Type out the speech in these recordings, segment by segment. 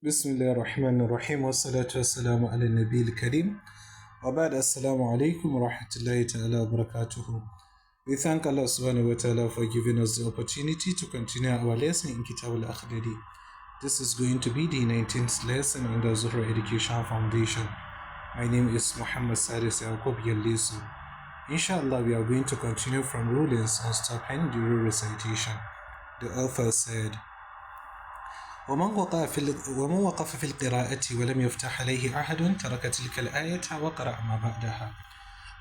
بسم الله الرحمن الرحيم والصلاة والسلام على النبي الكريم وبعد السلام عليكم ورحمة الله تعالى وبركاته. We thank Allah subhanahu wa ta'ala for giving us the opportunity to continue our lesson in Kitab AlAkhdari. This is going to be the 19th lesson under Zuhra Education Foundation. My name is Muhammad Sadis Yaqub Yalisu. Inshallah, we are going to continue from rulings on stopping during recitation. The author said, ومن وقف في القراءة ولم يفتح عليه أحد ترك تلك الآية وقرأ ما بعدها.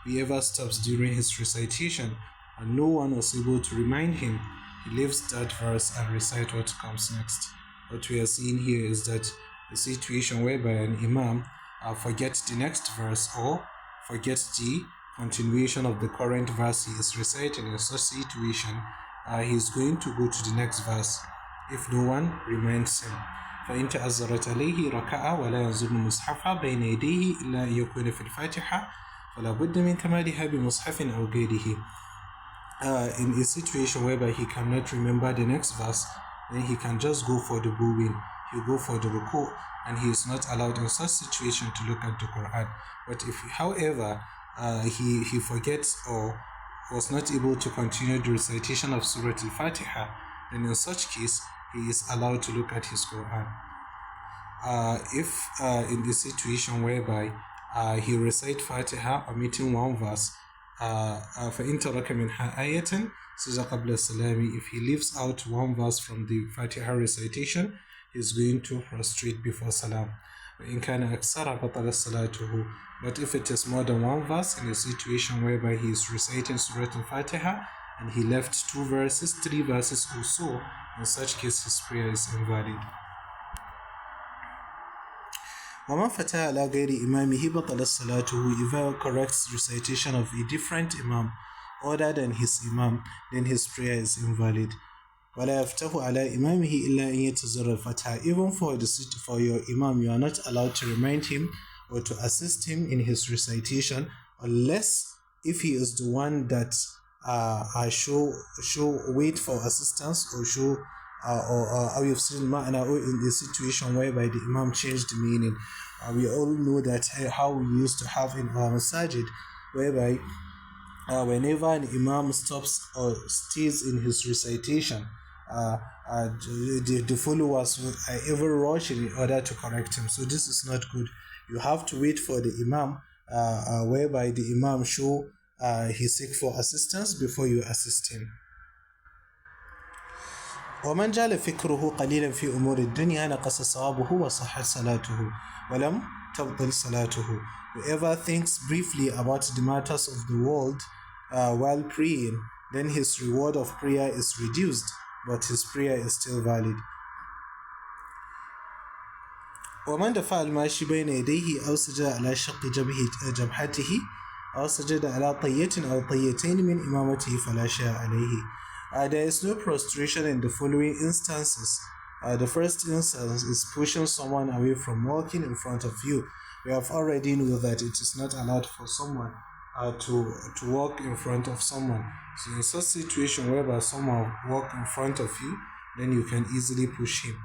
Whoever stops during his recitation and no one was able to remind him, he leaves that verse and recite what comes next. What we are seeing here is that a situation whereby an imam forgets the next verse or forgets the continuation of the current verse he is reciting. In such situation, he is going to go to the next verse if no one reminds him. فإن تأذرت عليه ركع ولا ينزل المصحف بين يديه إلا أن يكون في الفاتحة فلا بد من كمالها بمصحف أو غيره. In a situation whereby he cannot remember the next verse, then he can just go for the bowing, he go for the ruku, and he is not allowed in such situation to look at the Quran. But if however he forgets or was not able to continue the recitation of Surah Al-Fatiha, then in such case he is allowed to look at his Quran. If in the situation whereby he recite Fatiha omitting one verse, فإن ترك منها آية سجد قبل السلام, if he leaves out one verse from the Fatiha recitation, he is going to prostrate before Salam. وإن كان أكثر بطل صلاته. But if it is more than one verse, in a situation whereby he is reciting Surah Al-Fatiha and he left 2 verses, 3 verses or so, in such case his prayer is invalid. وَمَنْ فَتَحَ عَلَى غَيْرِ إِمَامِهِ بَطَلَ صَلَاتُهُ. If he corrects recitation of a different imam other than his imam, then his prayer is invalid. وَلَا يَفْتَحُ عَلَى إِمَامِهِ إِلَّا أَنْ يَتَزَرَّ الْفَتْحَ. Even for your imam, you are not allowed to remind him or to assist him in his recitation, unless if he is the one that show wait for assistance or show or you've seen ma'ana, or in the situation whereby the imam changed the meaning. We all know that how we used to have in our masajid, whereby whenever an imam stops or stays in his recitation, the followers will ever rush in order to correct him. So this is not good. You have to wait for the imam, whereby the imam show he seek for assistance before you assist him. ومن جعل فكره قليلا في أمور الدنيا نقص صوابه وصحت صلاته ولم تبطل صلاته. Whoever thinks briefly about the matters of the world while praying, then his reward of prayer is reduced, but his prayer is still valid. ومن دفع الماشي بين يديه أو سجد على شق جبهته أو سجد على طية أو طيتين من إمامته فلا شيء عليه. There is no prostration in the following instances. The first instance is pushing someone away from walking in front of you. We have already known that it is not allowed for someone to walk in front of someone. So in such situation whereby someone walk in front of you, then you can easily push him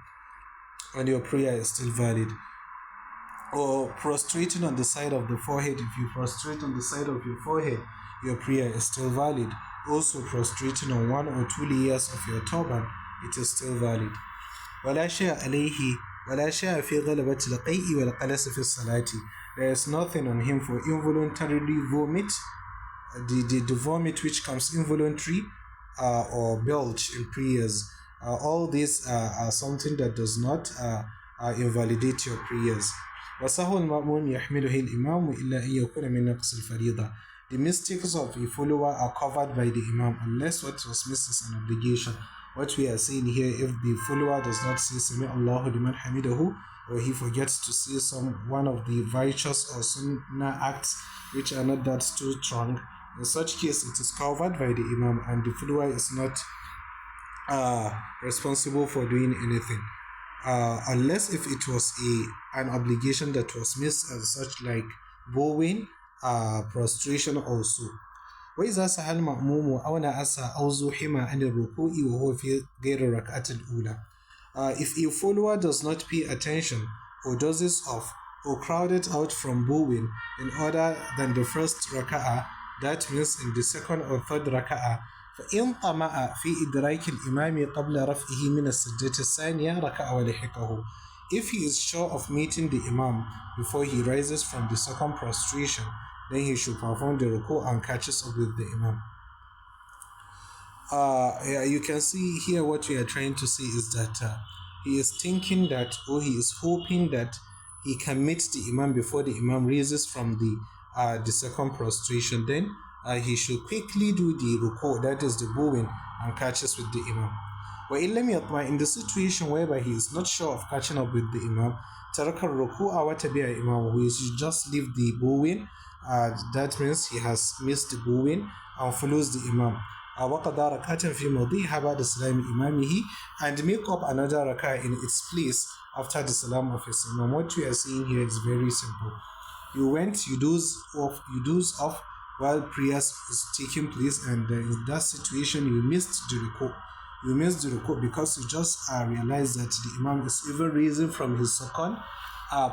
and your prayer is still valid. Or prostrating on the side of the forehead. If you prostrate on the side of your forehead, your prayer is still valid. Also prostrating on 1 or 2 layers of your turban, it is still valid. ولا شيء عليه ولا شيء في غلبة القيء والقلس في الصلاة. There is nothing on him for involuntarily vomit, the vomit which comes involuntary, or belch in prayers. All these are something that does not invalidate your prayers. وسهو المأموم يحمله الإمام إلا أن يكون من نقص الفريضة. The mistakes of a follower are covered by the imam unless what was missed is an obligation. What we are saying here, if the follower does not say Sami Allahu liman hamidahu, or he forgets to say one of the righteous or sunnah acts which are not that too strong, in such case it is covered by the imam and the follower is not responsible for doing anything. Unless if it was an obligation that was missed, as such like bowing, prostration also. وإذا سهى المأموم أو نعس أو زحم عن الركوع وهو في غير الركعة الأولى. If a follower does not pay attention or dozes off or crowded out from bowing in other than the first raka'ah, that means in the second or third raka'ah, فإن طمع في إدراك الإمام قبل رفعه من السجدة الثانية ركع ولحقه. If he is sure of meeting the Imam before he rises from the second prostration, then he should perform the ruku and catches up with the Imam. Yeah, you can see here what we are trying to see is that he is thinking that, or he is hoping that he can meet the Imam before the Imam raises from the second prostration. Then he should quickly do the ruku, that is the bowing, and catches with the Imam. In the situation whereby he is not sure of catching up with the Imam, taraka ruku'a wa tabi'a Imam, he should just leave the bowing. That means he has missed the bowing and follows the Imam. وقضى ركعة في موضعها بعد سلام إمامه, and make up another rak'ah in its place after the salam of his Imam. What we are seeing here is very simple. You doze off while prayers is taking place, and in that situation you missed the ruku. You missed the ruku because you just realized that the Imam is even raising from his second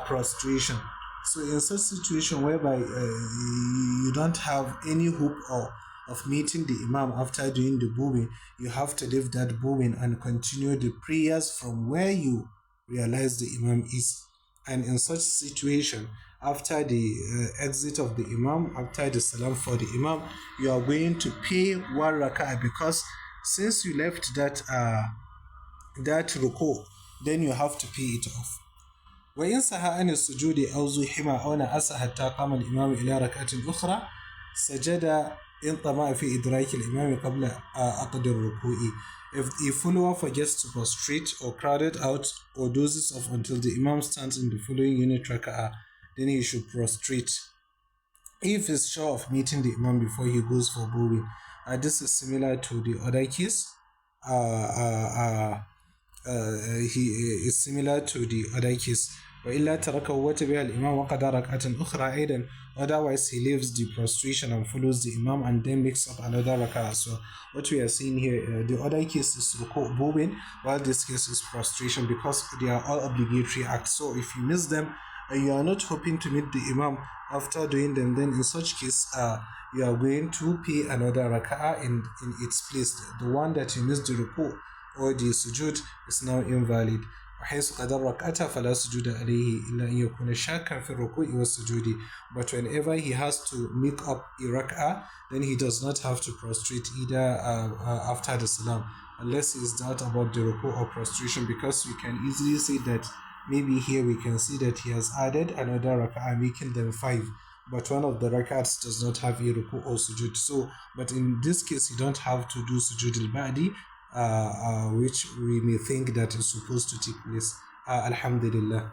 prostration. So in such situation whereby you don't have any hope of meeting the Imam after doing the bowing, you have to leave that bowing and continue the prayers from where you realize the Imam is. And in such situation, after the exit of the Imam, after the salam for the Imam, you are going to pay one rak'ah, because since you left that ruku, then you have to pay it off. وإن سهى عن السجود أو زحم أو نعس حتى قام الإمام إلى ركعة أخرى سجد إن طمع في إدراك الإمام قبل عقد الركوع. If a follower forgets to prostrate or crowded out or dozes off until the Imam stands in the following unit raka'ah, then he should prostrate. If he's sure of meeting the Imam before he goes for bowing, this is similar to the other case. He is similar to the other case. وإلا تركه وتبع الإمام وقضى ركعة أخرى أيضا. Otherwise he leaves the prostration and follows the Imam and then makes up another rak'ah. So what we are seeing here, the other case is ruku' bowing, while this case is prostration, because they are all obligatory acts. So if you miss them, you are not hoping to meet the Imam after doing them, then in such case you are going to pay another rak'ah in its place. The one that you missed the ruku' or the sujud is now invalid. وحيث قدر ركعته فلا سجود عليه إلا أن يكون شاكا في الركوع والسجود. But whenever he has to make up a rak'ah, then he does not have to prostrate either after the salam, unless he is doubt about the ruku' or prostration, because we can easily say that maybe here we can see that he has added another rak'ah, making them 5. But one of the rak'ahs does not have a ruku' or sujud. So, but in this case, you don't have to do sujud al-ba'di, which we may think that is supposed to take place. Alhamdulillah.